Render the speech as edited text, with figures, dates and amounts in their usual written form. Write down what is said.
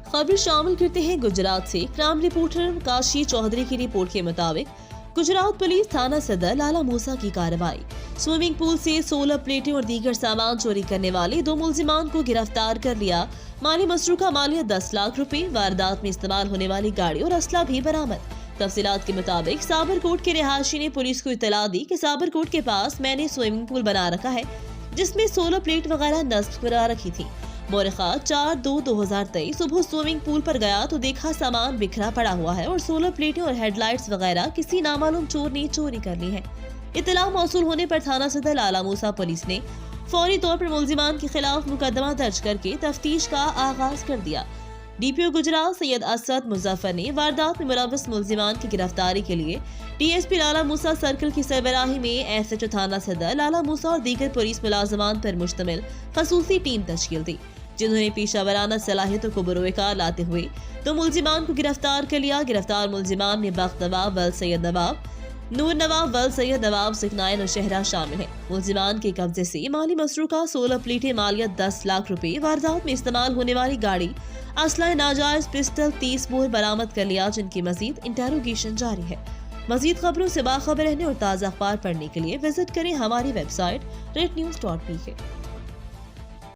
खबर शामिल करते हैं गुजरात से। क्राइम रिपोर्टर काशी चौधरी की रिपोर्ट के मुताबिक गुजरात पुलिस थाना सदर लाला मूसा की कार्रवाई। स्विमिंग पूल से 16 प्लेटें और दीगर सामान चोरी करने वाले 2 मुलजिमान को गिरफ्तार कर लिया। माली मसरूका मालिया 10 लाख रुपए, वारदात में इस्तेमाल होने वाली गाड़ी और असला भी बरामद। तफसीलात के मुताबिक साबरकोट के रिहायशी ने पुलिस को इत्तला दी कि साबरकोट के पास मैंने स्विमिंग पूल बना रखा है जिसमें 16 प्लेट वगैरह नस्ब करा रखी थी। मोरखा 4/2/2023 सुबह स्विमिंग पूल पर गया तो देखा सामान बिखरा पड़ा हुआ है और 16 प्लेटें और हेडलाइट्स वगैरह किसी नामालूम चोर ने चोरी कर ली है। इत्तला मौसूल होने पर थाना सदर लाला मूसा पुलिस ने फौरी तौर पर मुलजिमान के खिलाफ मुकदमा दर्ज करके तफ्तीश का आगाज कर दिया। डीपीओ गुजरात सैयद असद मुजफ्फर ने वारदात में मुलव्वस मुलजिमान की गिरफ्तारी के लिए डीएसपी लाला मूसा सर्कल की सरबराही में एसएचओ थाना सदर लाला मूसा और दीगर पुलिस मुलाजमान पर मुश्तमिल खसूसी टीम तश्कील दी, जिन्होंने पेशा वराना सलाहियतों को बरोकार लाते हुए 2 मुलजिमान को गिरफ्तार कर लिया। गिरफ्तार मुलजिमान में बख्त नवाब, वल सैयद नवाब, नूर नवाब, वल सैयद नवाब, सिकनाइन और शहरा शामिल हैं। मुलजिमान के कब्जे से माली मसरूका 16 प्लेटें मालिया 10 लाख रुपए, वारदात में इस्तेमाल होने वाली गाड़ी, असला नाजायज पिस्टल 30 बोर बरामद कर लिया, जिनकी मजीद इंटेरोगेशन जारी है। मजीद खबरों से बाखबर रहने और ताज़ा अखबार पढ़ने के लिए विजिट करें हमारी वेबसाइट rednews.pk।